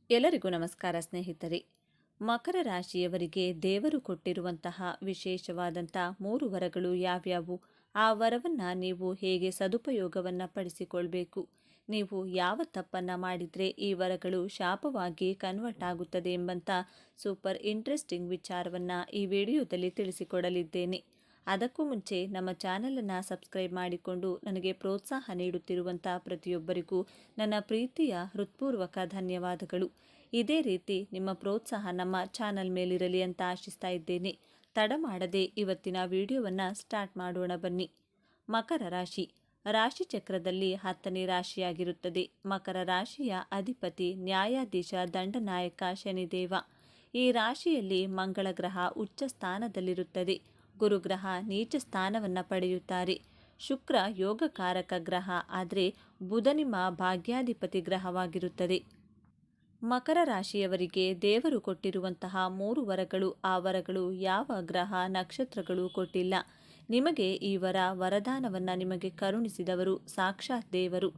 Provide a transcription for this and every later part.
ಎಲ್ಲರಿಗೂ ನಮಸ್ಕಾರ ಸ್ನೇಹಿತರೆ. ಮಕರ ರಾಶಿಯವರಿಗೆ ದೇವರು ಕೊಟ್ಟಿರುವಂತಹ ವಿಶೇಷವಾದಂಥ 3 ವರಗಳು ಯಾವ್ಯಾವು? ಆ ವರವನ್ನು ನೀವು ಹೇಗೆ ಸದುಪಯೋಗವನ್ನು ಪಡಿಸಿಕೊಳ್ಬೇಕು? ನೀವು ಯಾವ ತಪ್ಪನ್ನು ಮಾಡಿದರೆ ಈ ವರಗಳು ಶಾಪವಾಗಿ ಕನ್ವರ್ಟ್ ಆಗುತ್ತದೆ ಎಂಬಂಥ ಸೂಪರ್ ಇಂಟ್ರೆಸ್ಟಿಂಗ್ ವಿಚಾರವನ್ನು ಈ ವಿಡಿಯೋದಲ್ಲಿ ತಿಳಿಸಿಕೊಡಲಿದ್ದೇನೆ. ಅದಕ್ಕೂ ಮುಂಚೆ ನಮ್ಮ ಚಾನಲನ್ನು ಸಬ್ಸ್ಕ್ರೈಬ್ ಮಾಡಿಕೊಂಡು ನನಗೆ ಪ್ರೋತ್ಸಾಹ ನೀಡುತ್ತಿರುವಂಥ ಪ್ರತಿಯೊಬ್ಬರಿಗೂ ನನ್ನ ಪ್ರೀತಿಯ ಹೃತ್ಪೂರ್ವಕ ಧನ್ಯವಾದಗಳು. ಇದೇ ರೀತಿ ನಿಮ್ಮ ಪ್ರೋತ್ಸಾಹ ನಮ್ಮ ಚಾನಲ್ ಮೇಲಿರಲಿ ಅಂತ ಆಶಿಸ್ತಾ ಇದ್ದೇನೆ. ತಡ ಮಾಡದೆ ಇವತ್ತಿನ ವಿಡಿಯೋವನ್ನು ಸ್ಟಾರ್ಟ್ ಮಾಡೋಣ ಬನ್ನಿ. ಮಕರ ರಾಶಿ ರಾಶಿ ಚಕ್ರದಲ್ಲಿ 10ನೇ ರಾಶಿಯಾಗಿರುತ್ತದೆ. ಮಕರ ರಾಶಿಯ ಅಧಿಪತಿ ನ್ಯಾಯಾಧೀಶ ದಂಡನಾಯಕ ಶನಿದೇವ. ಈ ರಾಶಿಯಲ್ಲಿ ಮಂಗಳ ಗ್ರಹ ಉಚ್ಚ ಸ್ಥಾನದಲ್ಲಿರುತ್ತದೆ. ಗುರುಗ್ರಹ ನೀಚ ಸ್ಥಾನವನ್ನು ಪಡೆಯುತ್ತಾರೆ. ಶುಕ್ರ ಯೋಗಕಾರಕ ಗ್ರಹ, ಆದರೆ ಬುಧ ನಿಮ್ಮ ಭಾಗ್ಯಾಧಿಪತಿ ಗ್ರಹವಾಗಿರುತ್ತದೆ. ಮಕರ ರಾಶಿಯವರಿಗೆ ದೇವರು ಕೊಟ್ಟಿರುವಂತಹ 3 ವರಗಳು, ಆ ವರಗಳು ಯಾವ ಗ್ರಹ ನಕ್ಷತ್ರಗಳು ಕೊಟ್ಟಿಲ್ಲ. ನಿಮಗೆ ಈ ವರದಾನವನ್ನು ನಿಮಗೆ ಕರುಣಿಸಿದವರು ಸಾಕ್ಷಾತ್ ದೇವರು.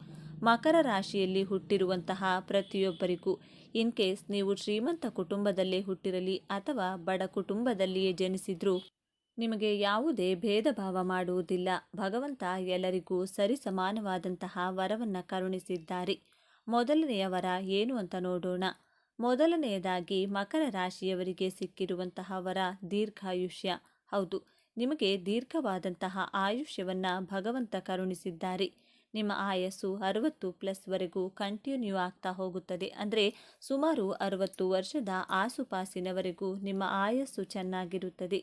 ಮಕರ ರಾಶಿಯಲ್ಲಿ ಹುಟ್ಟಿರುವಂತಹ ಪ್ರತಿಯೊಬ್ಬರಿಗೂ, ಇನ್ ಕೇಸ್ ನೀವು ಶ್ರೀಮಂತ ಕುಟುಂಬದಲ್ಲೇ ಹುಟ್ಟಿರಲಿ ಅಥವಾ ಬಡ ಕುಟುಂಬದಲ್ಲಿಯೇ ಜನಿಸಿದ್ರೂ ನಿಮಗೆ ಯಾವುದೇ ಭೇದ ಭಾವ ಮಾಡುವುದಿಲ್ಲ. ಭಗವಂತ ಎಲ್ಲರಿಗೂ ಸರಿಸಮಾನವಾದಂತಹ ವರವನ್ನು ಕರುಣಿಸಿದ್ದಾರೆ. ಮೊದಲನೆಯ ವರ ಏನು ಅಂತ ನೋಡೋಣ. ಮೊದಲನೆಯದಾಗಿ ಮಕರ ರಾಶಿಯವರಿಗೆ ಸಿಕ್ಕಿರುವಂತಹ ವರ ದೀರ್ಘಾಯುಷ್ಯ. ಹೌದು, ನಿಮಗೆ ದೀರ್ಘವಾದಂತಹ ಆಯುಷ್ಯವನ್ನು ಭಗವಂತ ಕರುಣಿಸಿದ್ದಾರೆ. ನಿಮ್ಮ ಆಯಸ್ಸು 60+ ವರೆಗೂ ಕಂಟಿನ್ಯೂ ಆಗ್ತಾ ಹೋಗುತ್ತದೆ. ಅಂದರೆ ಸುಮಾರು 60 ವರ್ಷದ ಆಸುಪಾಸಿನವರೆಗೂ ನಿಮ್ಮ ಆಯಸ್ಸು ಚೆನ್ನಾಗಿರುತ್ತದೆ.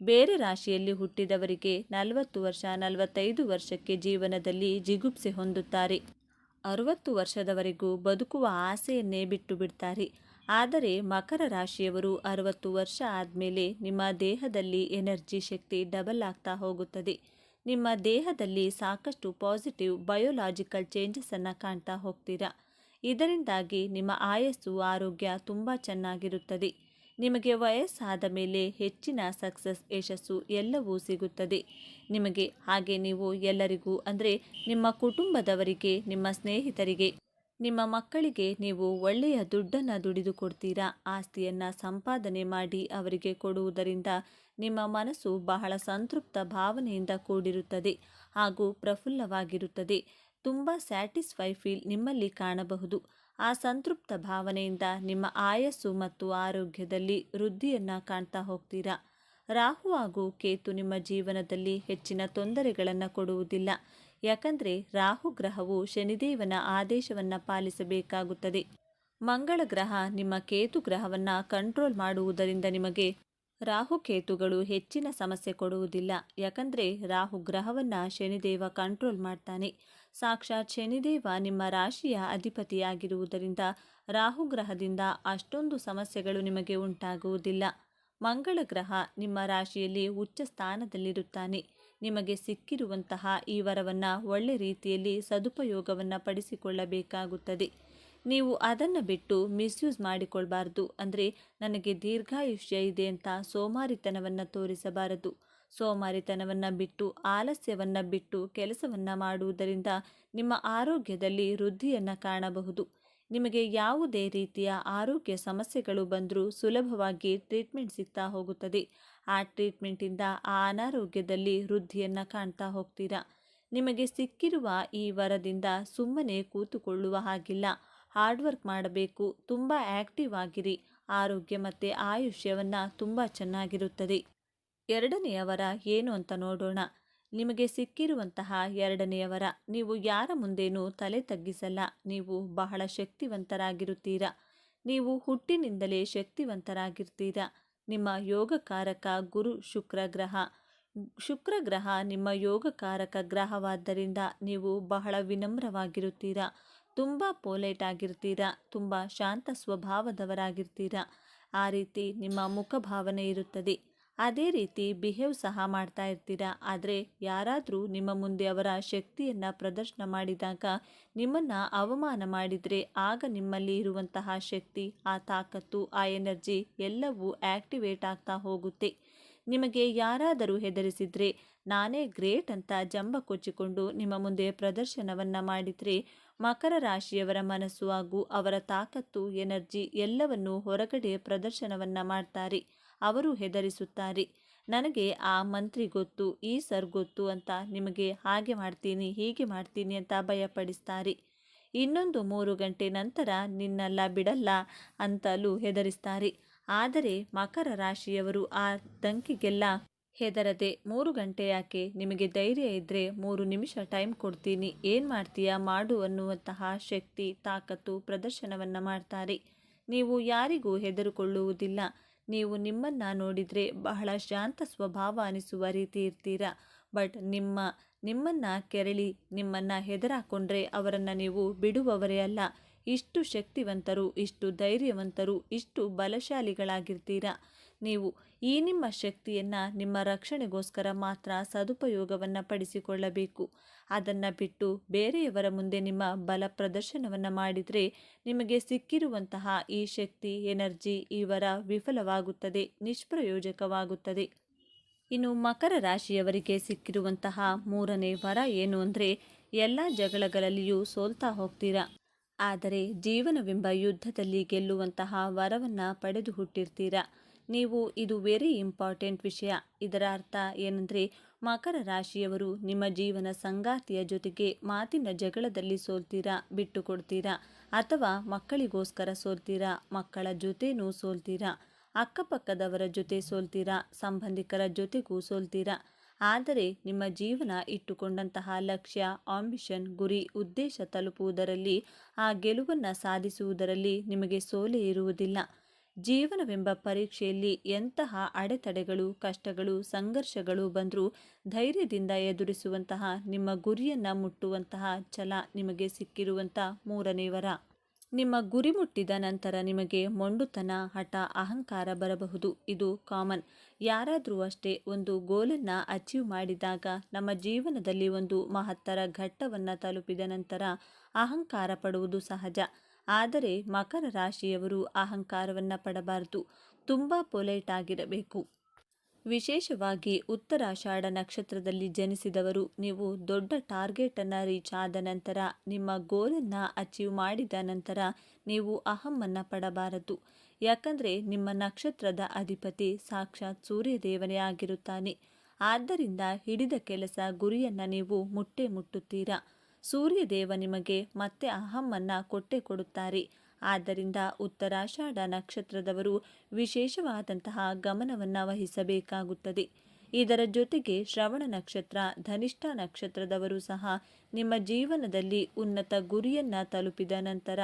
ಬೇರೆ ರಾಶಿಯಲ್ಲಿ ಹುಟ್ಟಿದವರಿಗೆ 40 ವರ್ಷ 45 ವರ್ಷಕ್ಕೆ ಜೀವನದಲ್ಲಿ ಜಿಗುಪ್ಸೆ ಹೊಂದುತ್ತಾರೆ. 60 ವರ್ಷದವರೆಗೂ ಬದುಕುವ ಆಸೆಯನ್ನೇ ಬಿಟ್ಟು ಬಿಡ್ತಾರೆ. ಆದರೆ ಮಕರ ರಾಶಿಯವರು 60 ವರ್ಷ ಆದಮೇಲೆ ನಿಮ್ಮ ದೇಹದಲ್ಲಿ ಎನರ್ಜಿ ಶಕ್ತಿ ಡಬಲ್ ಆಗ್ತಾ ಹೋಗುತ್ತದೆ. ನಿಮ್ಮ ದೇಹದಲ್ಲಿ ಸಾಕಷ್ಟು ಪಾಸಿಟಿವ್ ಬಯೋಲಾಜಿಕಲ್ ಚೇಂಜಸನ್ನು ಕಾಣ್ತಾ ಹೋಗ್ತೀರಾ. ಇದರಿಂದಾಗಿ ನಿಮ್ಮ ಆಯಸ್ಸು ಆರೋಗ್ಯ ತುಂಬ ಚೆನ್ನಾಗಿರುತ್ತದೆ. ನಿಮಗೆ ವಯಸ್ಸಾದ ಮೇಲೆ ಹೆಚ್ಚಿನ ಸಕ್ಸಸ್, ಯಶಸ್ಸು ಎಲ್ಲವೂ ಸಿಗುತ್ತದೆ ನಿಮಗೆ. ಹಾಗೆ ನೀವು ಎಲ್ಲರಿಗೂ, ಅಂದರೆ ನಿಮ್ಮ ಕುಟುಂಬದವರಿಗೆ, ನಿಮ್ಮ ಸ್ನೇಹಿತರಿಗೆ, ನಿಮ್ಮ ಮಕ್ಕಳಿಗೆ ನೀವು ಒಳ್ಳೆಯ ದುಡ್ಡನ್ನು ದುಡಿದು ಕೊಡ್ತೀರಾ. ಆಸ್ತಿಯನ್ನು ಸಂಪಾದನೆ ಮಾಡಿ ಅವರಿಗೆ ಕೊಡುವುದರಿಂದ ನಿಮ್ಮ ಮನಸ್ಸು ಬಹಳ ಸಂತೃಪ್ತ ಭಾವನೆಯಿಂದ ಕೂಡಿರುತ್ತದೆ ಹಾಗೂ ಪ್ರಫುಲ್ಲವಾಗಿರುತ್ತದೆ. ತುಂಬ ಸ್ಯಾಟಿಸ್ಫೈ ಫೀಲ್ ನಿಮ್ಮಲ್ಲಿ ಕಾಣಬಹುದು. ಆ ಸಂತೃಪ್ತ ಭಾವನೆಯಿಂದ ನಿಮ್ಮ ಆಯಸ್ಸು ಮತ್ತು ಆರೋಗ್ಯದಲ್ಲಿ ವೃದ್ಧಿಯನ್ನು ಕಾಣ್ತಾ ಹೋಗ್ತೀರಾ. ರಾಹು ಹಾಗೂ ಕೇತು ನಿಮ್ಮ ಜೀವನದಲ್ಲಿ ಹೆಚ್ಚಿನ ತೊಂದರೆಗಳನ್ನು ಕೊಡುವುದಿಲ್ಲ. ಯಾಕಂದರೆ ರಾಹು ಗ್ರಹವು ಶನಿದೇವನ ಆದೇಶವನ್ನು ಪಾಲಿಸಬೇಕಾಗುತ್ತದೆ. ಮಂಗಳ ಗ್ರಹ ನಿಮ್ಮ ಕೇತು ಗ್ರಹವನ್ನು ಕಂಟ್ರೋಲ್ ಮಾಡುವುದರಿಂದ ನಿಮಗೆ ರಾಹುಕೇತುಗಳು ಹೆಚ್ಚಿನ ಸಮಸ್ಯೆ ಕೊಡುವುದಿಲ್ಲ. ಯಾಕಂದರೆ ರಾಹು ಗ್ರಹವನ್ನು ಶನಿದೇವ ಕಂಟ್ರೋಲ್ ಮಾಡ್ತಾನೆ. ಸಾಕ್ಷಾತ್ ಶನಿದೇವ ನಿಮ್ಮ ರಾಶಿಯ ಅಧಿಪತಿಯಾಗಿರುವುದರಿಂದ ರಾಹು ಗ್ರಹದಿಂದ ಅಷ್ಟೊಂದು ಸಮಸ್ಯೆಗಳು ನಿಮಗೆ ಉಂಟಾಗುವುದಿಲ್ಲ. ಮಂಗಳ ಗ್ರಹ ನಿಮ್ಮ ರಾಶಿಯಲ್ಲಿ ಉಚ್ಚ ಸ್ಥಾನದಲ್ಲಿರುತ್ತಾನೆ. ನಿಮಗೆ ಸಿಕ್ಕಿರುವಂತಹ ಈ ವರವನ್ನು ಒಳ್ಳೆ ರೀತಿಯಲ್ಲಿ ಸದುಪಯೋಗವನ್ನು ಪಡಿಸಿಕೊಳ್ಳಬೇಕಾಗುತ್ತದೆ. ನೀವು ಅದನ್ನು ಬಿಟ್ಟು ಮಿಸ್ಯೂಸ್ ಮಾಡಿಕೊಳ್ಬಾರ್ದು. ಅಂದರೆ ನನಗೆ ದೀರ್ಘಾಯುಷ್ಯ ಇದೆ ಅಂತ ಸೋಮಾರಿತನವನ್ನು ತೋರಿಸಬಾರದು. ಸೋಮಾರಿತನವನ್ನು ಬಿಟ್ಟು, ಆಲಸ್ಯವನ್ನು ಬಿಟ್ಟು ಕೆಲಸವನ್ನು ಮಾಡುವುದರಿಂದ ನಿಮ್ಮ ಆರೋಗ್ಯದಲ್ಲಿ ವೃದ್ಧಿಯನ್ನು ಕಾಣಬಹುದು. ನಿಮಗೆ ಯಾವುದೇ ರೀತಿಯ ಆರೋಗ್ಯ ಸಮಸ್ಯೆಗಳು ಬಂದರೂ ಸುಲಭವಾಗಿ ಟ್ರೀಟ್ಮೆಂಟ್ ಸಿಗ್ತಾ ಹೋಗುತ್ತದೆ. ಆ ಟ್ರೀಟ್ಮೆಂಟಿಂದ ಆ ಅನಾರೋಗ್ಯದಲ್ಲಿ ವೃದ್ಧಿಯನ್ನು ಕಾಣ್ತಾ ಹೋಗ್ತೀರಾ. ನಿಮಗೆ ಸಿಕ್ಕಿರುವ ಈ ವರದಿಂದ ಸುಮ್ಮನೆ ಕೂತುಕೊಳ್ಳುವ ಹಾಗಿಲ್ಲ. ಹಾರ್ಡ್ ವರ್ಕ್ ಮಾಡಬೇಕು. ತುಂಬ ಆ್ಯಕ್ಟಿವ್ ಆಗಿರಿ. ಆರೋಗ್ಯ ಮತ್ತು ಆಯುಷ್ಯವನ್ನು ತುಂಬ ಚೆನ್ನಾಗಿರುತ್ತದೆ. ಎರಡನೆಯ ವರ ಏನು ಅಂತ ನೋಡೋಣ. ನಿಮಗೆ ಸಿಕ್ಕಿರುವಂತಹ ಎರಡನೆಯ ವರ, ನೀವು ಯಾರ ಮುಂದೇನೂ ತಲೆ ತಗ್ಗಿಸಲ್ಲ. ನೀವು ಬಹಳ ಶಕ್ತಿವಂತರಾಗಿರುತ್ತೀರಾ. ನೀವು ಹುಟ್ಟಿನಿಂದಲೇ ಶಕ್ತಿವಂತರಾಗಿರ್ತೀರಾ. ನಿಮ್ಮ ಯೋಗಕಾರಕ ಗುರು ಶುಕ್ರ ಗ್ರಹ. ಶುಕ್ರ ಗ್ರಹ ನಿಮ್ಮ ಯೋಗಕಾರಕ ಗ್ರಹವಾದ್ದರಿಂದ ನೀವು ಬಹಳ ವಿನಮ್ರವಾಗಿರುತ್ತೀರಾ. ತುಂಬ ಪೋಲೈಟ್ ಆಗಿರ್ತೀರಾ. ತುಂಬ ಶಾಂತ ಸ್ವಭಾವದವರಾಗಿರ್ತೀರಾ. ಆ ರೀತಿ ನಿಮ್ಮ ಮುಖಭಾವನೆ ಇರುತ್ತದೆ. ಅದೇ ರೀತಿ ಬಿಹೇವ್ ಸಹ ಮಾಡ್ತಾ ಇರ್ತೀರಾ. ಆದರೆ ಯಾರಾದರೂ ನಿಮ್ಮ ಮುಂದೆ ಅವರ ಶಕ್ತಿಯನ್ನು ಪ್ರದರ್ಶನ ಮಾಡಿದಾಗ, ನಿಮ್ಮನ್ನು ಅವಮಾನ ಮಾಡಿದರೆ, ಆಗ ನಿಮ್ಮಲ್ಲಿ ಇರುವಂತಹ ಶಕ್ತಿ, ಆ ತಾಕತ್ತು, ಆ ಎನರ್ಜಿ ಎಲ್ಲವೂ ಆ್ಯಕ್ಟಿವೇಟ್ ಆಗ್ತಾ ಹೋಗುತ್ತೆ. ನಿಮಗೆ ಯಾರಾದರೂ ಹೆದರಿಸಿದರೆ, ನಾನೇ ಗ್ರೇಟ್ ಅಂತ ಜಂಬ ಕೊಚ್ಚಿಕೊಂಡು ನಿಮ್ಮ ಮುಂದೆ ಪ್ರದರ್ಶನವನ್ನು ಮಾಡಿದರೆ, ಮಕರ ರಾಶಿಯವರ ಮನಸ್ಸು ಹಾಗೂ ಅವರ ತಾಕತ್ತು, ಎನರ್ಜಿ ಎಲ್ಲವನ್ನೂ ಹೊರಗಡೆ ಪ್ರದರ್ಶನವನ್ನ ಮಾಡ್ತಾರೆ. ಅವರು ಹೆದರಿಸುತ್ತಾರೆ. ನನಗೆ ಆ ಮಂತ್ರಿ ಗೊತ್ತು, ಈ ಸರ್ ಗೊತ್ತು ಅಂತ ನಿಮಗೆ ಹಾಗೆ ಮಾಡ್ತೀನಿ, ಹೀಗೆ ಮಾಡ್ತೀನಿ ಅಂತ ಭಯಪಡಿಸ್ತಾರೆ. ಇನ್ನೊಂದು 3 ಗಂಟೆ ನಂತರ ನಿನ್ನಲ್ಲ ಬಿಡಲ್ಲ ಅಂತಲೂ ಹೆದರಿಸ್ತಾರೆ. ಆದರೆ ಮಕರ ರಾಶಿಯವರು ಆ ದಂಕಿಗೆಲ್ಲ ಹೆದರದೆ 3 ಗಂಟೆ ಯಾಕೆ, ನಿಮಗೆ ಧೈರ್ಯ ಇದ್ದರೆ 3 ನಿಮಿಷ ಟೈಮ್ ಕೊಡ್ತೀನಿ, ಏನು ಮಾಡ್ತೀಯಾ ಮಾಡು ಅನ್ನುವಂತಹ ಶಕ್ತಿ, ತಾಕತ್ತು ಪ್ರದರ್ಶನವನ್ನು ಮಾಡ್ತಾರೆ. ನೀವು ಯಾರಿಗೂ ಹೆದರಿಕೊಳ್ಳುವುದಿಲ್ಲ. ನೀವು ನಿಮ್ಮನ್ನು ನೋಡಿದರೆ ಬಹಳ ಶಾಂತ ಸ್ವಭಾವ ಅನಿಸುವ ರೀತಿ ಇರ್ತೀರಾ. ಬಟ್ ನಿಮ್ಮನ್ನು ಕೆರಳಿ ನಿಮ್ಮನ್ನು ಹೆದರಾಕೊಂಡ್ರೆ ಅವರನ್ನು ನೀವು ಬಿಡುವವರೇ ಅಲ್ಲ. ಇಷ್ಟು ಶಕ್ತಿವಂತರು, ಇಷ್ಟು ಧೈರ್ಯವಂತರು, ಇಷ್ಟು ಬಲಶಾಲಿಗಳಾಗಿರ್ತೀರಾ. ನೀವು ಈ ನಿಮ್ಮ ಶಕ್ತಿಯನ್ನು ನಿಮ್ಮ ರಕ್ಷಣೆಗೋಸ್ಕರ ಮಾತ್ರ ಸದುಪಯೋಗವನ್ನು ಪಡಿಸಿಕೊಳ್ಳಬೇಕು. ಅದನ್ನು ಬಿಟ್ಟು ಬೇರೆಯವರ ಮುಂದೆ ನಿಮ್ಮ ಬಲ ಪ್ರದರ್ಶನವನ್ನು ಮಾಡಿದರೆ ನಿಮಗೆ ಸಿಕ್ಕಿರುವಂತಹ ಈ ಶಕ್ತಿ, ಎನರ್ಜಿ, ಇವರ ವಿಫಲವಾಗುತ್ತದೆ, ನಿಷ್ಪ್ರಯೋಜಕವಾಗುತ್ತದೆ. ಇನ್ನು ಮಕರ ರಾಶಿಯವರಿಗೆ ಸಿಕ್ಕಿರುವಂತಹ 3ನೇ ವರ ಏನು ಅಂದರೆ, ಎಲ್ಲ ಜಗಳಗಳಲ್ಲಿಯೂ ಸೋಲ್ತಾ ಹೋಗ್ತೀರಾ. ಆದರೆ ಜೀವನವೆಂಬ ಯುದ್ಧದಲ್ಲಿ ಗೆಲ್ಲುವಂತಹ ವರವನ್ನು ಪಡೆದು ಹುಟ್ಟಿರ್ತೀರಾ ನೀವು. ಇದು ವೆರಿ ಇಂಪಾರ್ಟೆಂಟ್ ವಿಷಯ. ಇದರ ಅರ್ಥ ಏನಂದರೆ, ಮಕರ ರಾಶಿಯವರು ನಿಮ್ಮ ಜೀವನ ಸಂಗಾತಿಯ ಜೊತೆಗೆ ಮಾತಿನ ಜಗಳದಲ್ಲಿ ಸೋಲ್ತೀರಾ, ಬಿಟ್ಟು ಕೊಡ್ತೀರಾ, ಅಥವಾ ಮಕ್ಕಳಿಗೋಸ್ಕರ ಸೋಲ್ತೀರಾ, ಮಕ್ಕಳ ಜೊತೆನೂ ಸೋಲ್ತೀರಾ, ಅಕ್ಕಪಕ್ಕದವರ ಜೊತೆ ಸೋಲ್ತೀರಾ, ಸಂಬಂಧಿಕರ ಜೊತೆಗೂ ಸೋಲ್ತೀರಾ. ಆದರೆ ನಿಮ್ಮ ಜೀವನ ಇಟ್ಟುಕೊಂಡಂತಹ ಲಕ್ಷ್ಯ, ಆಂಬಿಷನ್, ಗುರಿ, ಉದ್ದೇಶ ತಲುಪುವುದರಲ್ಲಿ, ಆ ಗೆಲುವನ್ನು ಸಾಧಿಸುವುದರಲ್ಲಿ ನಿಮಗೆ ಸೋಲೇ ಇರುವುದಿಲ್ಲ. ಜೀವನವೆಂಬ ಪರೀಕ್ಷೆಯಲ್ಲಿ ಎಂತಹ ಅಡೆತಡೆಗಳು, ಕಷ್ಟಗಳು, ಸಂಘರ್ಷಗಳು ಬಂದರೂ ಧೈರ್ಯದಿಂದ ಎದುರಿಸುವಂತಹ, ನಿಮ್ಮ ಗುರಿಯನ್ನು ಮುಟ್ಟುವಂತಹ ಛಲ ನಿಮಗೆ ಸಿಕ್ಕಿರುವಂಥ 3ನೇ ವರ. ನಿಮ್ಮ ಗುರಿ ಮುಟ್ಟಿದ ನಂತರ ನಿಮಗೆ ಮೊಂಡುತನ, ಹಠ, ಅಹಂಕಾರ ಬರಬಹುದು. ಇದು ಕಾಮನ್. ಯಾರಾದರೂ ಅಷ್ಟೇ, ಒಂದು ಗೋಲನ್ನು ಅಚೀವ್ ಮಾಡಿದಾಗ, ನಮ್ಮ ಜೀವನದಲ್ಲಿ ಒಂದು ಮಹತ್ತರ ಘಟ್ಟವನ್ನು ತಲುಪಿದ ನಂತರ ಅಹಂಕಾರ ಪಡುವುದು ಸಹಜ. ಆದರೆ ಮಕರ ರಾಶಿಯವರು ಅಹಂಕಾರವನ್ನು ಪಡಬಾರದು. ತುಂಬ ಪೊಲೈಟ್ ಆಗಿರಬೇಕು. ವಿಶೇಷವಾಗಿ ಉತ್ತರಾಷಾಢ ನಕ್ಷತ್ರದಲ್ಲಿ ಜನಿಸಿದವರು, ನೀವು ದೊಡ್ಡ ಟಾರ್ಗೆಟನ್ನು ರೀಚ್ ಆದ ನಂತರ, ನಿಮ್ಮ ಗೋಲನ್ನು ಅಚೀವ್ ಮಾಡಿದ ನಂತರ ನೀವು ಅಹಮ್ಮನ್ನು ಪಡಬಾರದು. ಯಾಕಂದರೆ ನಿಮ್ಮ ನಕ್ಷತ್ರದ ಅಧಿಪತಿ ಸಾಕ್ಷಾತ್ ಸೂರ್ಯದೇವನೇ ಆಗಿರುತ್ತಾನೆ. ಆದ್ದರಿಂದ ಹಿಡಿದ ಕೆಲಸ, ಗುರಿಯನ್ನು ನೀವು ಮುಟ್ಟುತ್ತೀರಾ. ಸೂರ್ಯದೇವ ನಿಮಗೆ ಮತ್ತೆ ಅಹಮ್ಮನ್ನು ಕೊಡುತ್ತಾರೆ. ಆದ್ದರಿಂದ ಉತ್ತರಾಷಾಢ ನಕ್ಷತ್ರದವರು ವಿಶೇಷವಾದಂತಹ ಗಮನವನ್ನು ವಹಿಸಬೇಕಾಗುತ್ತದೆ. ಇದರ ಜೊತೆಗೆ ಶ್ರವಣ ನಕ್ಷತ್ರ, ಧನಿಷ್ಠ ನಕ್ಷತ್ರದವರು ಸಹ ನಿಮ್ಮ ಜೀವನದಲ್ಲಿ ಉನ್ನತ ಗುರಿಯನ್ನು ತಲುಪಿದ ನಂತರ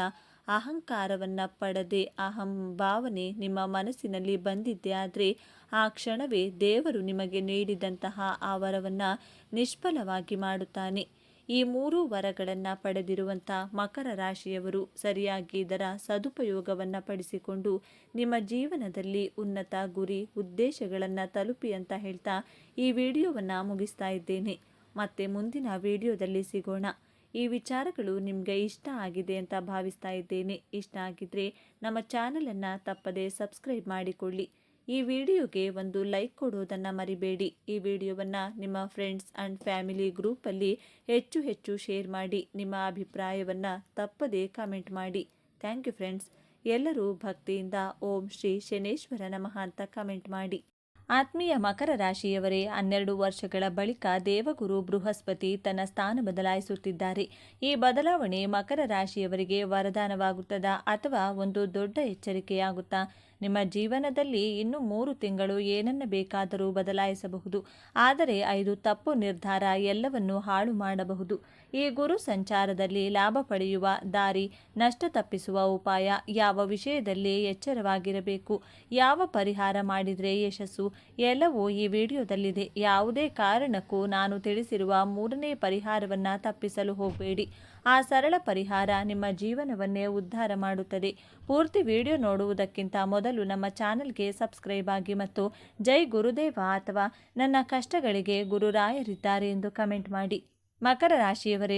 ಅಹಂಕಾರವನ್ನು ಪಡದೆ, ಅಹಂ ಭಾವನೆ ನಿಮ್ಮ ಮನಸ್ಸಿನಲ್ಲಿ ಬಂದಿದ್ದೇ ಆದರೆ ಆ ಕ್ಷಣವೇ ದೇವರು ನಿಮಗೆ ನೀಡಿದಂತಹ ಆ ವರವನ್ನು ನಿಷ್ಫಲವಾಗಿ ಮಾಡುತ್ತಾನೆ. ಈ 3 ವರಗಳನ್ನು ಪಡೆದಿರುವಂಥ ಮಕರ ರಾಶಿಯವರು ಸರಿಯಾಗಿ ಇದರ ಸದುಪಯೋಗವನ್ನು ಪಡಿಸಿಕೊಂಡು ನಿಮ್ಮ ಜೀವನದಲ್ಲಿ ಉನ್ನತ ಗುರಿ, ಉದ್ದೇಶಗಳನ್ನು ತಲುಪಿ ಅಂತ ಹೇಳ್ತಾ ಈ ವಿಡಿಯೋವನ್ನು ಮುಗಿಸ್ತಾ ಇದ್ದೇನೆ. ಮತ್ತೆ ಮುಂದಿನ ವಿಡಿಯೋದಲ್ಲಿ ಸಿಗೋಣ. ಈ ವಿಚಾರಗಳು ನಿಮಗೆ ಇಷ್ಟ ಆಗಿದೆ ಅಂತ ಭಾವಿಸ್ತಾ ಇದ್ದೇನೆ. ಇಷ್ಟ ಆಗಿದ್ದರೆ ನಮ್ಮ ಚಾನಲನ್ನು ತಪ್ಪದೇ ಸಬ್ಸ್ಕ್ರೈಬ್ ಮಾಡಿಕೊಳ್ಳಿ. ಈ ವಿಡಿಯೋಗೆ ಒಂದು ಲೈಕ್ ಕೊಡೋದನ್ನು ಮರಿಬೇಡಿ. ಈ ವಿಡಿಯೋವನ್ನು ನಿಮ್ಮ ಫ್ರೆಂಡ್ಸ್ ಆ್ಯಂಡ್ ಫ್ಯಾಮಿಲಿ ಗ್ರೂಪಲ್ಲಿ ಹೆಚ್ಚು ಶೇರ್ ಮಾಡಿ. ನಿಮ್ಮ ಅಭಿಪ್ರಾಯವನ್ನು ತಪ್ಪದೇ ಕಮೆಂಟ್ ಮಾಡಿ. Thank you friends. ಎಲ್ಲರೂ ಭಕ್ತಿಯಿಂದ ಓಂ ಶ್ರೀ ಶನೇಶ್ವರ ನಮಃ ಅಂತ ಕಮೆಂಟ್ ಮಾಡಿ. ಆತ್ಮೀಯ ಮಕರ ರಾಶಿಯವರೇ, 12 ವರ್ಷಗಳ ಬಳಿಕ ದೇವಗುರು ಬೃಹಸ್ಪತಿ ತನ್ನ ಸ್ಥಾನ ಬದಲಾಯಿಸುತ್ತಿದ್ದಾರೆ. ಈ ಬದಲಾವಣೆ ಮಕರ ರಾಶಿಯವರಿಗೆ ವರದಾನವಾಗುತ್ತದಾ ಅಥವಾ ಒಂದು ದೊಡ್ಡ ಎಚ್ಚರಿಕೆಯಾಗುತ್ತಾ? ನಿಮ್ಮ ಜೀವನದಲ್ಲಿ ಇನ್ನು 3 ತಿಂಗಳು ಏನನ್ನು ಬೇಕಾದರೂ ಬದಲಾಯಿಸಬಹುದು. ಆದರೆ 5 ತಪ್ಪು ನಿರ್ಧಾರ ಎಲ್ಲವನ್ನೂ ಹಾಳು ಮಾಡಬಹುದು. ಈ ಗುರು ಸಂಚಾರದಲ್ಲಿ ಲಾಭ ಪಡೆಯುವ ದಾರಿ, ನಷ್ಟ ತಪ್ಪಿಸುವ ಉಪಾಯ, ಯಾವ ವಿಷಯದಲ್ಲಿ ಎಚ್ಚರವಾಗಿರಬೇಕು, ಯಾವ ಪರಿಹಾರ ಮಾಡಿದರೆ ಯಶಸ್ಸು, ಎಲ್ಲವೂ ಈ ವಿಡಿಯೋದಲ್ಲಿದೆ. ಯಾವುದೇ ಕಾರಣಕ್ಕೂ ನಾನು ತಿಳಿಸಿರುವ 3ನೇ ಪರಿಹಾರವನ್ನು ತಪ್ಪಿಸಲು ಹೋಗಬೇಡಿ. ಆ ಸರಳ ಪರಿಹಾರ ನಿಮ್ಮ ಜೀವನವನ್ನೇ ಉದ್ಧಾರ ಮಾಡುತ್ತದೆ. ಪೂರ್ತಿ ವಿಡಿಯೋ ನೋಡುವುದಕ್ಕಿಂತ ಮೊದಲು ನಮ್ಮ ಚಾನಲ್ಗೆ ಸಬ್ಸ್ಕ್ರೈಬ್ ಆಗಿ ಮತ್ತು ಜೈ ಗುರುದೇವ ಅಥವಾ ನನ್ನ ಕಷ್ಟಗಳಿಗೆ ಗುರುರಾಯರಿದ್ದಾರೆ ಎಂದು ಕಮೆಂಟ್ ಮಾಡಿ. ಮಕರ ರಾಶಿಯವರೇ,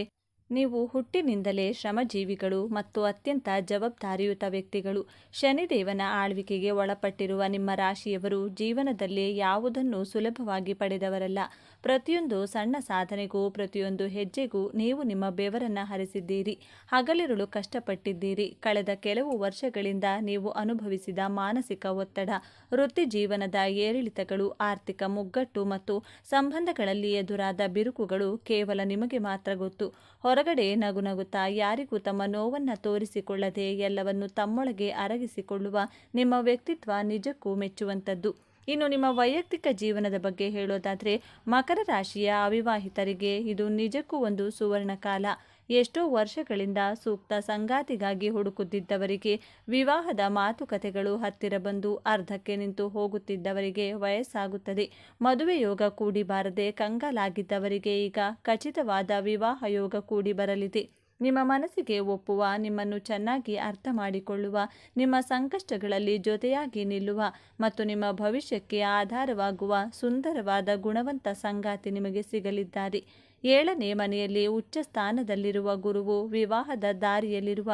ನೀವು ಹುಟ್ಟಿನಿಂದಲೇ ಶ್ರಮಜೀವಿಗಳು ಮತ್ತು ಅತ್ಯಂತ ಜವಾಬ್ದಾರಿಯುತ ವ್ಯಕ್ತಿಗಳು. ಶನಿದೇವನ ಆಳ್ವಿಕೆಗೆ ಒಳಪಟ್ಟಿರುವ ನಿಮ್ಮ ರಾಶಿಯವರು ಜೀವನದಲ್ಲಿ ಯಾವುದನ್ನು ಸುಲಭವಾಗಿ ಪಡೆದವರಲ್ಲ. ಪ್ರತಿಯೊಂದು ಸಣ್ಣ ಸಾಧನೆಗೂ, ಪ್ರತಿಯೊಂದು ಹೆಜ್ಜೆಗೂ ನೀವು ನಿಮ್ಮ ಬೆವರನ್ನು ಹರಿಸಿದ್ದೀರಿ, ಹಗಲಿರುಳು ಕಷ್ಟಪಟ್ಟಿದ್ದೀರಿ. ಕಳೆದ ಕೆಲವು ವರ್ಷಗಳಿಂದ ನೀವು ಅನುಭವಿಸಿದ ಮಾನಸಿಕ ಒತ್ತಡ, ವೃತ್ತಿ ಜೀವನದ ಏರಿಳಿತಗಳು, ಆರ್ಥಿಕ ಮುಗ್ಗಟ್ಟು ಮತ್ತು ಸಂಬಂಧಗಳಲ್ಲಿ ಎದುರಾದ ಬಿರುಕುಗಳು ಕೇವಲ ನಿಮಗೆ ಮಾತ್ರ ಗೊತ್ತು. ಹೊರಗಡೆ ನಗುನಗುತ್ತಾ ಯಾರಿಗೂ ತಮ್ಮ ನೋವನ್ನು ತೋರಿಸಿಕೊಳ್ಳದೆ ಎಲ್ಲವನ್ನು ತಮ್ಮೊಳಗೆ ಅರಗಿಸಿಕೊಳ್ಳುವ ನಿಮ್ಮ ವ್ಯಕ್ತಿತ್ವ ನಿಜಕ್ಕೂ ಮೆಚ್ಚುವಂಥದ್ದು. ಇನ್ನು ನಿಮ್ಮ ವೈಯಕ್ತಿಕ ಜೀವನದ ಬಗ್ಗೆ ಹೇಳೋದಾದರೆ, ಮಕರ ರಾಶಿಯ ಅವಿವಾಹಿತರಿಗೆ ಇದು ನಿಜಕ್ಕೂ ಒಂದು ಸುವರ್ಣ ಕಾಲ. ಎಷ್ಟೋ ವರ್ಷಗಳಿಂದ ಸೂಕ್ತ ಸಂಗಾತಿಗಾಗಿ ಹುಡುಕುತ್ತಿದ್ದವರಿಗೆ ವಿವಾಹದ ಮಾತುಕತೆಗಳು ಹತ್ತಿರ ಬಂದು ಅರ್ಧಕ್ಕೆ ನಿಂತು ಹೋಗುತ್ತಿದ್ದವರಿಗೆ ವಯಸ್ಸಾಗುತ್ತದೆ. ಮದುವೆ ಯೋಗ ಕೂಡಿ ಬಾರದೆ ಕಂಗಾಲಾಗಿದ್ದವರಿಗೆ ಈಗ ಖಚಿತವಾದ ವಿವಾಹ ಯೋಗ ಕೂಡಿ ಬರಲಿದೆ. ನಿಮ್ಮ ಮನಸ್ಸಿಗೆ ಒಪ್ಪುವ, ನಿಮ್ಮನ್ನು ಚೆನ್ನಾಗಿ ಅರ್ಥ ಮಾಡಿಕೊಳ್ಳುವ, ನಿಮ್ಮ ಸಂಕಷ್ಟಗಳಲ್ಲಿ ಜೊತೆಯಾಗಿ ನಿಲ್ಲುವ ಮತ್ತು ನಿಮ್ಮ ಭವಿಷ್ಯಕ್ಕೆ ಆಧಾರವಾಗುವ ಸುಂದರವಾದ ಗುಣವಂತ ಸಂಗಾತಿ ನಿಮಗೆ ಸಿಗಲಿದ್ದಾರೆ. 7ನೇ ಮನೆಯಲ್ಲಿ ಉಚ್ಚ ಸ್ಥಾನದಲ್ಲಿರುವ ಗುರುವು ವಿವಾಹದ ದಾರಿಯಲ್ಲಿರುವ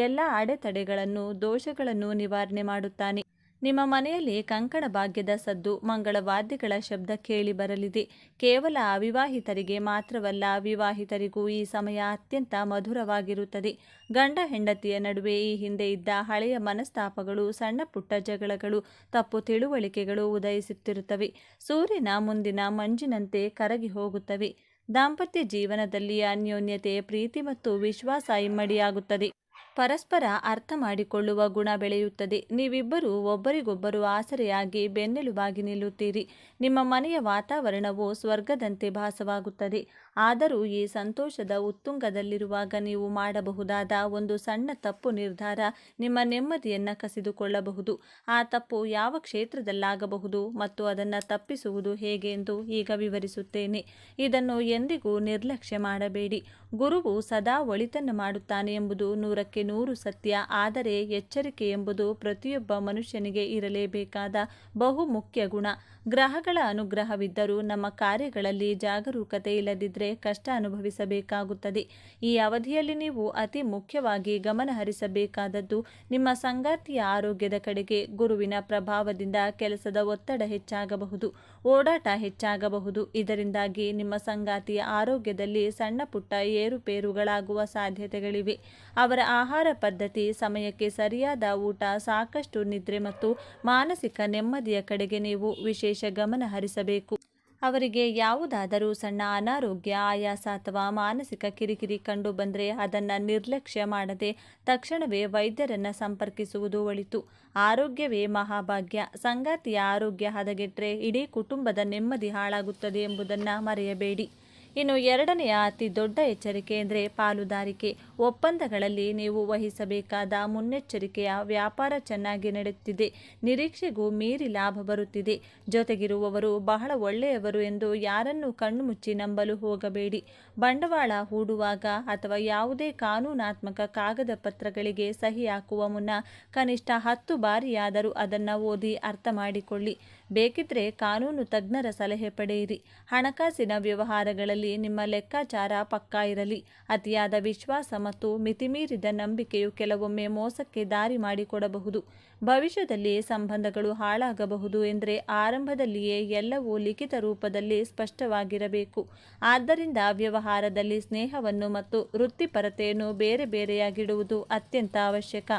ಎಲ್ಲ ಅಡೆತಡೆಗಳನ್ನು, ದೋಷಗಳನ್ನು ನಿವಾರಣೆ ಮಾಡುತ್ತಾನೆ. ನಿಮ್ಮ ಮನೆಯಲ್ಲಿ ಕಂಕಣ ಭಾಗ್ಯದ ಸದ್ದು, ಮಂಗಳವಾದ್ಯಗಳ ಶಬ್ದ ಕೇಳಿ ಬರಲಿದೆ. ಕೇವಲ ಅವಿವಾಹಿತರಿಗೆ ಮಾತ್ರವಲ್ಲ, ವಿವಾಹಿತರಿಗೂ ಈ ಸಮಯ ಅತ್ಯಂತ ಮಧುರವಾಗಿರುತ್ತದೆ. ಗಂಡ ಹೆಂಡತಿಯ ನಡುವೆ ಈ ಹಿಂದೆ ಇದ್ದ ಹಳೆಯ ಮನಸ್ತಾಪಗಳು, ಸಣ್ಣ ಪುಟ್ಟ ಜಗಳಗಳು, ತಪ್ಪು ತಿಳುವಳಿಕೆಗಳು ಉದಯಿಸುತ್ತಿರುತ್ತವೆ. ಸೂರ್ಯನ ಮುಂದಿನ ಮಂಜಿನಂತೆ ಕರಗಿ ಹೋಗುತ್ತವೆ. ದಾಂಪತ್ಯ ಜೀವನದಲ್ಲಿ ಅನ್ಯೋನ್ಯತೆ, ಪ್ರೀತಿ ಮತ್ತು ವಿಶ್ವಾಸ ಇಮ್ಮಡಿಯಾಗುತ್ತದೆ. ಪರಸ್ಪರ ಅರ್ಥ ಮಾಡಿಕೊಳ್ಳುವ ಗುಣ ಬೆಳೆಯುತ್ತದೆ. ನೀವಿಬ್ಬರೂ ಒಬ್ಬರಿಗೊಬ್ಬರು ಆಸರೆಯಾಗಿ ಬೆನ್ನೆಲುಬಾಗಿ ನಿಲ್ಲುತ್ತೀರಿ. ನಿಮ್ಮ ಮನೆಯ ವಾತಾವರಣವು ಸ್ವರ್ಗದಂತೆ ಭಾಸವಾಗುತ್ತದೆ. ಆದರೂ ಈ ಸಂತೋಷದ ಉತ್ತುಂಗದಲ್ಲಿರುವಾಗ ನೀವು ಮಾಡಬಹುದಾದ ಒಂದು ಸಣ್ಣ ತಪ್ಪು ನಿರ್ಧಾರ ನಿಮ್ಮ ನೆಮ್ಮದಿಯನ್ನು ಕಸಿದುಕೊಳ್ಳಬಹುದು. ಆ ತಪ್ಪು ಯಾವ ಕ್ಷೇತ್ರದಲ್ಲಾಗಬಹುದು ಮತ್ತು ಅದನ್ನು ತಪ್ಪಿಸುವುದು ಹೇಗೆ ಎಂದು ಈಗ ವಿವರಿಸುತ್ತೇನೆ. ಇದನ್ನು ಎಂದಿಗೂ ನಿರ್ಲಕ್ಷ್ಯ ಮಾಡಬೇಡಿ. ಗುರುವು ಸದಾ ಒಳಿತನ್ನು ಮಾಡುತ್ತಾನೆ ಎಂಬುದು 100ಕ್ಕೆ 100 ಸತ್ಯ. ಆದರೆ ಎಚ್ಚರಿಕೆ ಎಂಬುದು ಪ್ರತಿಯೊಬ್ಬ ಮನುಷ್ಯನಿಗೆ ಇರಲೇಬೇಕಾದ ಬಹುಮುಖ್ಯ ಗುಣ. ಗ್ರಹಗಳ ಅನುಗ್ರಹವಿದ್ದರೂ ನಮ್ಮ ಕಾರ್ಯಗಳಲ್ಲಿ ಜಾಗರೂಕತೆ ಇಲ್ಲದಿದ್ದರೆ ಕಷ್ಟ ಅನುಭವಿಸಬೇಕಾಗುತ್ತದೆ. ಈ ಅವಧಿಯಲ್ಲಿ ನೀವು ಅತಿ ಮುಖ್ಯವಾಗಿ ಗಮನ ಹರಿಸಬೇಕಾದದ್ದು ನಿಮ್ಮ ಸಂಗಾತಿಯ ಆರೋಗ್ಯದ ಕಡೆಗೆ. ಗುರುವಿನ ಪ್ರಭಾವದಿಂದ ಕೆಲಸದ ಒತ್ತಡ ಹೆಚ್ಚಾಗಬಹುದು, ಓಡಾಟ ಹೆಚ್ಚಾಗಬಹುದು. ಇದರಿಂದಾಗಿ ನಿಮ್ಮ ಸಂಗಾತಿಯ ಆರೋಗ್ಯದಲ್ಲಿ ಸಣ್ಣ ಪುಟ್ಟ ಏರುಪೇರುಗಳಾಗುವ ಸಾಧ್ಯತೆಗಳಿವೆ. ಅವರ ಆಹಾರ ಪದ್ಧತಿ, ಸಮಯಕ್ಕೆ ಸರಿಯಾದ ಊಟ, ಸಾಕಷ್ಟು ನಿದ್ರೆ ಮತ್ತು ಮಾನಸಿಕ ನೆಮ್ಮದಿಯ ಕಡೆಗೆ ನೀವು ವಿಶೇಷ ಗಮನ ಹರಿಸಬೇಕು. ಅವರಿಗೆ ಯಾವುದಾದರೂ ಸಣ್ಣ ಅನಾರೋಗ್ಯ, ಆಯಾಸ ಅಥವಾ ಮಾನಸಿಕ ಕಿರಿಕಿರಿ ಕಂಡು ಬಂದರೆ ಅದನ್ನು ನಿರ್ಲಕ್ಷ್ಯ ಮಾಡದೆ ತಕ್ಷಣವೇ ವೈದ್ಯರನ್ನು ಸಂಪರ್ಕಿಸುವುದು ಒಳಿತು. ಆರೋಗ್ಯವೇ ಮಹಾಭಾಗ್ಯ. ಸಂಗಾತಿಯ ಆರೋಗ್ಯ ಹದಗೆಟ್ಟರೆ ಇಡೀ ಕುಟುಂಬದ ನೆಮ್ಮದಿ ಹಾಳಾಗುತ್ತದೆ ಎಂಬುದನ್ನು ಮರೆಯಬೇಡಿ. ಇನ್ನು 2ನೆಯ ಅತಿ ದೊಡ್ಡ ಎಚ್ಚರಿಕೆ ಎಂದರೆ ಪಾಲುದಾರಿಕೆ. ಒಪ್ಪಂದಗಳಲ್ಲಿ ನೀವು ವಹಿಸಬೇಕಾದ ಮುನ್ನೆಚ್ಚರಿಕೆಯ ವ್ಯಾಪಾರ ಚೆನ್ನಾಗಿ ನಡೆಯುತ್ತಿದೆ. ನಿರೀಕ್ಷೆಗೂ ಮೀರಿ ಲಾಭ ಬರುತ್ತಿದೆ. ಜೊತೆಗಿರುವವರು ಬಹಳ ಒಳ್ಳೆಯವರು ಎಂದು ಯಾರನ್ನೂ ಕಣ್ಣು ಮುಚ್ಚಿ ನಂಬಲು ಹೋಗಬೇಡಿ. ಬಂಡವಾಳ ಹೂಡುವಾಗ ಅಥವಾ ಯಾವುದೇ ಕಾನೂನಾತ್ಮಕ ಕಾಗದ ಪತ್ರಗಳಿಗೆ ಸಹಿ ಹಾಕುವ ಮುನ್ನ ಕನಿಷ್ಠ 10 ಬಾರಿಯಾದರೂ ಅದನ್ನು ಓದಿ ಅರ್ಥ ಮಾಡಿಕೊಳ್ಳಿ. ಬೇಕಿದ್ರೆ ಕಾನೂನು ತಜ್ಞರ ಸಲಹೆ ಪಡೆಯಿರಿ. ಹಣಕಾಸಿನ ವ್ಯವಹಾರಗಳಲ್ಲಿ ನಿಮ್ಮ ಲೆಕ್ಕಾಚಾರ ಪಕ್ಕಾ ಇರಲಿ. ಅತಿಯಾದ ವಿಶ್ವಾಸ ಮತ್ತು ಮಿತಿಮೀರಿದ ನಂಬಿಕೆಯು ಕೆಲವೊಮ್ಮೆ ಮೋಸಕ್ಕೆ ದಾರಿ ಮಾಡಿಕೊಡಬಹುದು. ಭವಿಷ್ಯದಲ್ಲಿ ಸಂಬಂಧಗಳು ಹಾಳಾಗಬಹುದು ಎಂದರೆ ಆರಂಭದಲ್ಲಿಯೇ ಎಲ್ಲವೂ ಲಿಖಿತ ರೂಪದಲ್ಲಿ ಸ್ಪಷ್ಟವಾಗಿರಬೇಕು. ಆದ್ದರಿಂದ ವ್ಯವಹಾರದಲ್ಲಿ ಸ್ನೇಹವನ್ನು ಮತ್ತು ವೃತ್ತಿಪರತೆಯನ್ನು ಬೇರೆ ಬೇರೆಯಾಗಿಡುವುದು ಅತ್ಯಂತ ಅವಶ್ಯಕ.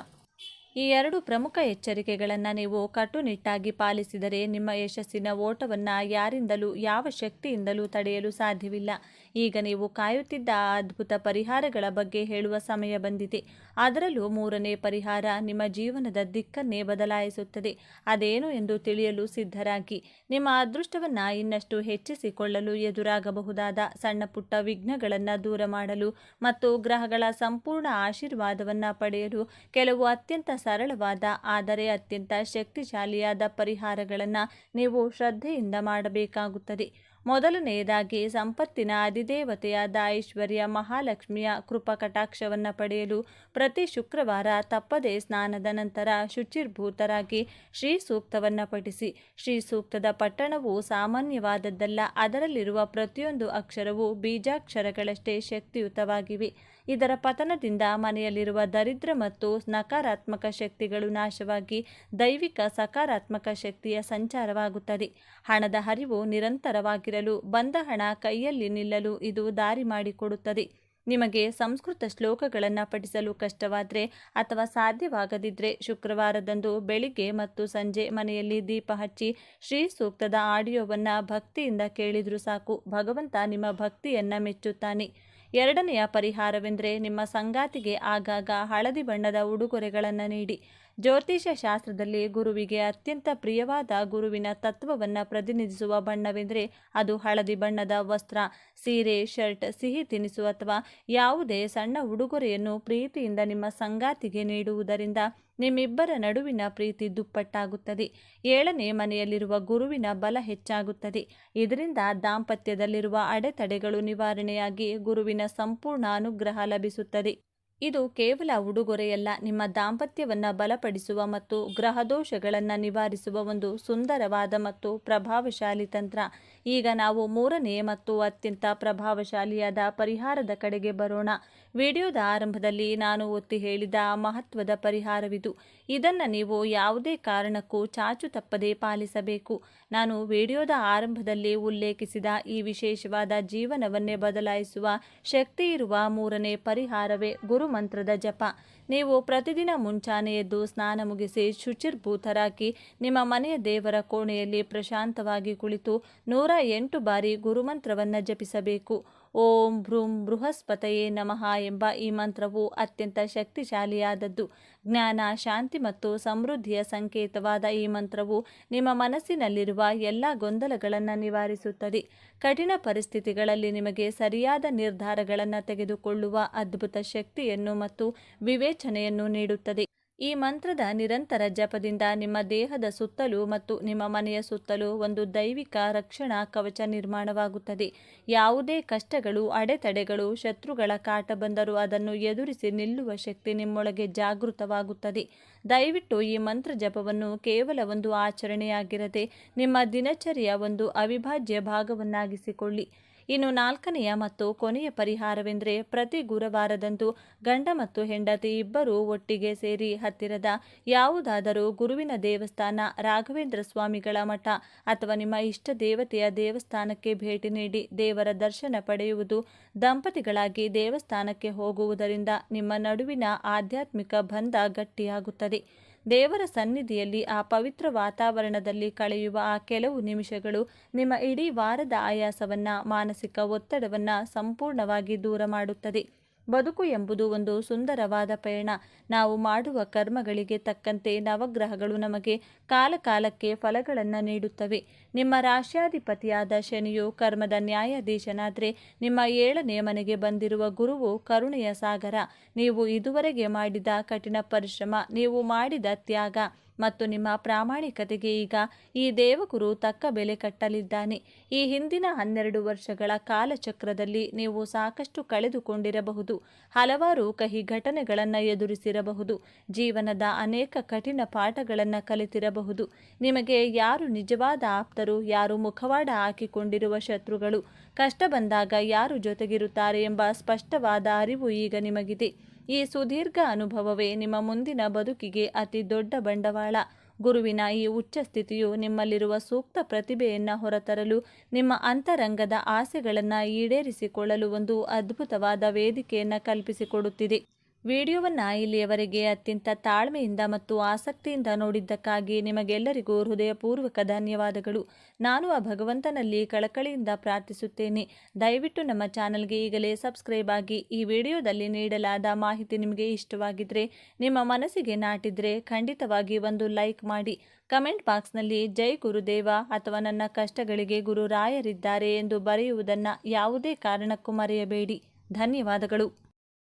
ಈ 2 ಪ್ರಮುಖ ಎಚ್ಚರಿಕೆಗಳನ್ನು ನೀವು ಕಟ್ಟುನಿಟ್ಟಾಗಿ ಪಾಲಿಸಿದರೆ ನಿಮ್ಮ ಯಶಸ್ಸಿನ ಓಟವನ್ನು ಯಾರಿಂದಲೂ, ಯಾವ ಶಕ್ತಿಯಿಂದಲೂ ತಡೆಯಲು ಸಾಧ್ಯವಿಲ್ಲ. ಈಗ ನೀವು ಕಾಯುತ್ತಿದ್ದ ಆ ಅದ್ಭುತ ಪರಿಹಾರಗಳ ಬಗ್ಗೆ ಹೇಳುವ ಸಮಯ ಬಂದಿದೆ. ಅದರಲ್ಲೂ 3ನೇ ಪರಿಹಾರ ನಿಮ್ಮ ಜೀವನದ ದಿಕ್ಕನ್ನೇ ಬದಲಾಯಿಸುತ್ತದೆ. ಅದೇನು ಎಂದು ತಿಳಿಯಲು ಸಿದ್ಧರಾಗಿ. ನಿಮ್ಮ ಅದೃಷ್ಟವನ್ನು ಇನ್ನಷ್ಟು ಹೆಚ್ಚಿಸಿಕೊಳ್ಳಲು ಎದುರಾಗಬಹುದಾದ ಸಣ್ಣ ಪುಟ್ಟ ವಿಘ್ನಗಳನ್ನು ದೂರ ಮಾಡಲು ಮತ್ತು ಗ್ರಹಗಳ ಸಂಪೂರ್ಣ ಆಶೀರ್ವಾದವನ್ನು ಪಡೆಯಲು ಕೆಲವು ಅತ್ಯಂತ ಸರಳವಾದ ಆದರೆ ಅತ್ಯಂತ ಶಕ್ತಿಶಾಲಿಯಾದ ಪರಿಹಾರಗಳನ್ನು ನೀವು ಶ್ರದ್ಧೆಯಿಂದ ಮಾಡಬೇಕಾಗುತ್ತದೆ. ಮೊದಲನೆಯದಾಗಿ ಸಂಪತ್ತಿನ ಅಧಿದೇವತೆಯಾದ ಐಶ್ವರ್ಯ ಮಹಾಲಕ್ಷ್ಮಿಯ ಕೃಪಾ ಕಟಾಕ್ಷವನ್ನು ಪಡೆಯಲು ಪ್ರತಿ ಶುಕ್ರವಾರ ತಪ್ಪದೇ ಸ್ನಾನದ ನಂತರ ಶುಚಿರ್ಭೂತರಾಗಿ ಶ್ರೀ ಸೂಕ್ತವನ್ನು ಪಠಿಸಿ. ಶ್ರೀ ಸೂಕ್ತದ ಪಠಣವು ಸಾಮಾನ್ಯವಾದದ್ದಲ್ಲ. ಅದರಲ್ಲಿರುವ ಪ್ರತಿಯೊಂದು ಅಕ್ಷರವೂ ಬೀಜಾಕ್ಷರಗಳಷ್ಟೇ ಶಕ್ತಿಯುತವಾಗಿವೆ. ಇದರ ಪತನದಿಂದ ಮನೆಯಲ್ಲಿರುವ ದರಿದ್ರ ಮತ್ತು ನಕಾರಾತ್ಮಕ ಶಕ್ತಿಗಳು ನಾಶವಾಗಿ ದೈವಿಕ ಸಕಾರಾತ್ಮಕ ಶಕ್ತಿಯ ಸಂಚಾರವಾಗುತ್ತದೆ. ಹಣದ ಹರಿವು ನಿರಂತರವಾಗಿರಲು, ಬಂದ ಹಣ ಕೈಯಲ್ಲಿ ನಿಲ್ಲಲು ಇದು ದಾರಿ ಮಾಡಿಕೊಡುತ್ತದೆ. ನಿಮಗೆ ಸಂಸ್ಕೃತ ಶ್ಲೋಕಗಳನ್ನು ಪಠಿಸಲು ಕಷ್ಟವಾದರೆ ಅಥವಾ ಸಾಧ್ಯವಾಗದಿದ್ದರೆ ಶುಕ್ರವಾರದಂದು ಬೆಳಿಗ್ಗೆ ಮತ್ತು ಸಂಜೆ ಮನೆಯಲ್ಲಿ ದೀಪ ಹಚ್ಚಿ ಶ್ರೀ ಸೂಕ್ತದ ಆಡಿಯೋವನ್ನು ಭಕ್ತಿಯಿಂದ ಕೇಳಿದರೂ ಸಾಕು. ಭಗವಂತ ನಿಮ್ಮ ಭಕ್ತಿಯನ್ನು ಮೆಚ್ಚುತ್ತಾನೆ. ಎರಡನೆಯ ಪರಿಹಾರವೆಂದರೆ ನಿಮ್ಮ ಸಂಗಾತಿಗೆ ಆಗಾಗ ಹಳದಿ ಬಣ್ಣದ ಉಡುಗೊರೆಗಳನ್ನು ನೀಡಿ. ಜ್ಯೋತಿಷ್ಯ ಶಾಸ್ತ್ರದಲ್ಲಿ ಗುರುವಿಗೆ ಅತ್ಯಂತ ಪ್ರಿಯವಾದ ಗುರುವಿನ ತತ್ವವನ್ನು ಪ್ರತಿನಿಧಿಸುವ ಬಣ್ಣವೆಂದರೆ ಅದು ಹಳದಿ ಬಣ್ಣದ ವಸ್ತ್ರ, ಸೀರೆ, ಶರ್ಟ್, ಸಿಹಿ ತಿನಿಸು ಅಥವಾ ಯಾವುದೇ ಸಣ್ಣ ಉಡುಗೊರೆಯನ್ನು ಪ್ರೀತಿಯಿಂದ ನಿಮ್ಮ ಸಂಗಾತಿಗೆ ನೀಡುವುದರಿಂದ ನಿಮ್ಮಿಬ್ಬರ ನಡುವಿನ ಪ್ರೀತಿ ದುಪ್ಪಟ್ಟಾಗುತ್ತದೆ. ಏಳನೇ ಮನೆಯಲ್ಲಿರುವ ಗುರುವಿನ ಬಲ ಹೆಚ್ಚಾಗುತ್ತದೆ. ಇದರಿಂದ ದಾಂಪತ್ಯದಲ್ಲಿರುವ ಅಡೆತಡೆಗಳು ನಿವಾರಣೆಯಾಗಿ ಗುರುವಿನ ಸಂಪೂರ್ಣ ಅನುಗ್ರಹ ಲಭಿಸುತ್ತದೆ. ಇದು ಕೇವಲ ಉಡುಗೊರೆಯಲ್ಲ, ನಿಮ್ಮ ದಾಂಪತ್ಯವನ್ನು ಬಲಪಡಿಸುವ ಮತ್ತು ಗ್ರಹದೋಷಗಳನ್ನು ನಿವಾರಿಸುವ ಒಂದು ಸುಂದರವಾದ ಮತ್ತು ಪ್ರಭಾವಶಾಲಿ ತಂತ್ರ. ಈಗ ನಾವು ಮೂರನೇ ಮತ್ತು ಅತ್ಯಂತ ಪ್ರಭಾವಶಾಲಿಯಾದ ಪರಿಹಾರದ ಕಡೆಗೆ ಬರೋಣ. ವಿಡಿಯೋದ ಆರಂಭದಲ್ಲಿ ನಾನು ಒತ್ತಿ ಹೇಳಿದ ಮಹತ್ವದ ಪರಿಹಾರವಿದು. ಇದನ್ನು ನೀವು ಯಾವುದೇ ಕಾರಣಕ್ಕೂ ಚಾಚು ತಪ್ಪದೆ ಪಾಲಿಸಬೇಕು. ನಾನು ವಿಡಿಯೋದ ಆರಂಭದಲ್ಲಿ ಉಲ್ಲೇಖಿಸಿದ ಈ ವಿಶೇಷವಾದ ಜೀವನವನ್ನೇ ಬದಲಾಯಿಸುವ ಶಕ್ತಿಯಿರುವ ಮೂರನೇ ಪರಿಹಾರವೇ ಗುರುಮಂತ್ರದ ಜಪ. ನೀವು ಪ್ರತಿದಿನ ಮುಂಚಾನೆ ಎದ್ದು ಸ್ನಾನ ಮುಗಿಸಿ ಶುಚಿರ್ಭೂತರಾಗಿ ನಿಮ್ಮ ಮನೆಯ ದೇವರ ಕೋಣೆಯಲ್ಲಿ ಪ್ರಶಾಂತವಾಗಿ ಕುಳಿತು 108 ಬಾರಿ ಗುರುಮಂತ್ರವನ್ನು ಜಪಿಸಬೇಕು. ಓಂ ಭ್ರೂಂ ಬೃಹಸ್ಪತಯೇ ನಮಃ ಎಂಬ ಈ ಮಂತ್ರವು ಅತ್ಯಂತ ಶಕ್ತಿಶಾಲಿಯಾದದ್ದು. ಜ್ಞಾನ, ಶಾಂತಿ ಮತ್ತು ಸಮೃದ್ಧಿಯ ಸಂಕೇತವಾದ ಈ ಮಂತ್ರವು ನಿಮ್ಮ ಮನಸ್ಸಿನಲ್ಲಿರುವ ಎಲ್ಲ ಗೊಂದಲಗಳನ್ನು ನಿವಾರಿಸುತ್ತದೆ. ಕಠಿಣ ಪರಿಸ್ಥಿತಿಗಳಲ್ಲಿ ನಿಮಗೆ ಸರಿಯಾದ ನಿರ್ಧಾರಗಳನ್ನು ತೆಗೆದುಕೊಳ್ಳುವ ಅದ್ಭುತ ಶಕ್ತಿಯನ್ನು ಮತ್ತು ವಿವೇಚನೆಯನ್ನು ನೀಡುತ್ತದೆ. ಈ ಮಂತ್ರದ ನಿರಂತರ ಜಪದಿಂದ ನಿಮ್ಮ ದೇಹದ ಸುತ್ತಲೂ ಮತ್ತು ನಿಮ್ಮ ಮನೆಯ ಸುತ್ತಲೂ ಒಂದು ದೈವಿಕ ರಕ್ಷಣಾ ಕವಚ ನಿರ್ಮಾಣವಾಗುತ್ತದೆ. ಯಾವುದೇ ಕಷ್ಟಗಳು, ಅಡೆತಡೆಗಳು, ಶತ್ರುಗಳ ಕಾಟ ಬಂದರೂ ಅದನ್ನು ಎದುರಿಸಿ ನಿಲ್ಲುವ ಶಕ್ತಿ ನಿಮ್ಮೊಳಗೆ ಜಾಗೃತವಾಗುತ್ತದೆ. ದಯವಿಟ್ಟು ಈ ಮಂತ್ರ ಜಪವನ್ನು ಕೇವಲ ಒಂದು ಆಚರಣೆಯಾಗಿರದೆ ನಿಮ್ಮ ದಿನಚರಿಯ ಒಂದು ಅವಿಭಾಜ್ಯ ಭಾಗವನ್ನಾಗಿಸಿಕೊಳ್ಳಿ. ಇನ್ನು ನಾಲ್ಕನೆಯ ಮತ್ತು ಕೊನೆಯ ಪರಿಹಾರವೆಂದರೆ ಪ್ರತಿ ಗುರುವಾರದಂದು ಗಂಡ ಮತ್ತು ಹೆಂಡತಿ ಇಬ್ಬರೂ ಒಟ್ಟಿಗೆ ಸೇರಿ ಹತ್ತಿರದ ಯಾವುದಾದರೂ ಗುರುವಿನ ದೇವಸ್ಥಾನ, ರಾಘವೇಂದ್ರ ಸ್ವಾಮಿಗಳ ಮಠ ಅಥವಾ ನಿಮ್ಮ ಇಷ್ಟ ದೇವತೆಯ ದೇವಸ್ಥಾನಕ್ಕೆ ಭೇಟಿ ನೀಡಿ ದೇವರ ದರ್ಶನ ಪಡೆಯುವುದು. ದಂಪತಿಗಳಾಗಿ ದೇವಸ್ಥಾನಕ್ಕೆ ಹೋಗುವುದರಿಂದ ನಿಮ್ಮ ನಡುವಿನ ಆಧ್ಯಾತ್ಮಿಕ ಬಂಧ ಗಟ್ಟಿಯಾಗುತ್ತದೆ. ದೇವರ ಸನ್ನಿಧಿಯಲ್ಲಿ ಆ ಪವಿತ್ರ ವಾತಾವರಣದಲ್ಲಿ ಕಳೆಯುವ ಆ ಕೆಲವು ನಿಮಿಷಗಳು ನಿಮ್ಮ ಇಡೀ ವಾರದ ಆಯಾಸವನ್ನು, ಮಾನಸಿಕ ಒತ್ತಡವನ್ನು ಸಂಪೂರ್ಣವಾಗಿ ದೂರ ಮಾಡುತ್ತದೆ. ಬದುಕು ಎಂಬುದು ಒಂದು ಸುಂದರವಾದ ಪಯಣ. ನಾವು ಮಾಡುವ ಕರ್ಮಗಳಿಗೆ ತಕ್ಕಂತೆ ನವಗ್ರಹಗಳು ನಮಗೆ ಕಾಲಕಾಲಕ್ಕೆ ಫಲಗಳನ್ನು ನೀಡುತ್ತವೆ. ನಿಮ್ಮ ರಾಶ್ಯಾಧಿಪತಿಯಾದ ಶನಿಯು ಕರ್ಮದ ನ್ಯಾಯಾಧೀಶನಾದರೆ ನಿಮ್ಮ 7ನೇ ಮನೆಗೆ ಬಂದಿರುವ ಗುರುವು ಕರುಣೆಯ ಸಾಗರ. ನೀವು ಇದುವರೆಗೆ ಮಾಡಿದ ಕಠಿಣ ಪರಿಶ್ರಮ, ನೀವು ಮಾಡಿದ ತ್ಯಾಗ ಮತ್ತು ನಿಮ್ಮ ಪ್ರಾಮಾಣಿಕತೆಗೆ ಈಗ ಈ ದೇವಗುರು ತಕ್ಕ ಬೆಲೆ ಕಟ್ಟಲಿದ್ದಾನೆ. ಈ ಹಿಂದಿನ 12 ವರ್ಷಗಳ ಕಾಲಚಕ್ರದಲ್ಲಿ ನೀವು ಸಾಕಷ್ಟು ಕಳೆದುಕೊಂಡಿರಬಹುದು, ಹಲವಾರು ಕಹಿ ಘಟನೆಗಳನ್ನು ಎದುರಿಸಿರಬಹುದು, ಜೀವನದ ಅನೇಕ ಕಠಿಣ ಪಾಠಗಳನ್ನು ಕಲಿತಿರಬಹುದು. ನಿಮಗೆ ಯಾರು ನಿಜವಾದ ಆಪ್ತರು, ಯಾರು ಮುಖವಾಡ ಹಾಕಿಕೊಂಡಿರುವ ಶತ್ರುಗಳು, ಕಷ್ಟ ಬಂದಾಗ ಯಾರು ಜೊತೆಗಿರುತ್ತಾರೆ ಎಂಬ ಸ್ಪಷ್ಟವಾದ ಅರಿವು ಈಗ ನಿಮಗಿದೆ. ಈ ಸುದೀರ್ಘ ಅನುಭವವೇ ನಿಮ್ಮ ಮುಂದಿನ ಬದುಕಿಗೆ ಅತಿ ದೊಡ್ಡ ಬಂಡವಾಳ. ಗುರುವಿನ ಈ ಉಚ್ಚ ಸ್ಥಿತಿಯು ನಿಮ್ಮಲ್ಲಿರುವ ಸೂಕ್ತ ಪ್ರತಿಭೆಯನ್ನು ಹೊರತರಲು, ನಿಮ್ಮ ಅಂತರಂಗದ ಆಸೆಗಳನ್ನು ಈಡೇರಿಸಿಕೊಳ್ಳಲು ಒಂದು ಅದ್ಭುತವಾದ ವೇದಿಕೆಯನ್ನು ಕಲ್ಪಿಸಿಕೊಡುತ್ತಿದೆ. ವಿಡಿಯೋವನ್ನು ಇಲ್ಲಿಯವರೆಗೆ ಅತ್ಯಂತ ತಾಳ್ಮೆಯಿಂದ ಮತ್ತು ಆಸಕ್ತಿಯಿಂದ ನೋಡಿದ್ದಕ್ಕಾಗಿ ನಿಮಗೆಲ್ಲರಿಗೂ ಹೃದಯಪೂರ್ವಕ ಧನ್ಯವಾದಗಳು. ನಾನು ಆ ಭಗವಂತನಲ್ಲಿ ಕಳಕಳಿಯಿಂದ ಪ್ರಾರ್ಥಿಸುತ್ತೇನೆ. ದಯವಿಟ್ಟು ನಮ್ಮ ಚಾನಲ್ಗೆ ಈಗಲೇ ಸಬ್ಸ್ಕ್ರೈಬ್ ಆಗಿ. ಈ ವಿಡಿಯೋದಲ್ಲಿ ನೀಡಲಾದ ಮಾಹಿತಿ ನಿಮಗೆ ಇಷ್ಟವಾಗಿದ್ದರೆ, ನಿಮ್ಮ ಮನಸ್ಸಿಗೆ ನಾಟಿದರೆ ಖಂಡಿತವಾಗಿ ಒಂದು ಲೈಕ್ ಮಾಡಿ. ಕಮೆಂಟ್ ಬಾಕ್ಸ್ನಲ್ಲಿ ಜೈ ಗುರುದೇವ ಅಥವಾ ನನ್ನ ಕಷ್ಟಗಳಿಗೆ ಗುರು ರಾಯರಿದ್ದಾರೆ ಎಂದು ಬರೆಯುವುದನ್ನು ಯಾವುದೇ ಕಾರಣಕ್ಕೂ ಮರೆಯಬೇಡಿ. ಧನ್ಯವಾದಗಳು.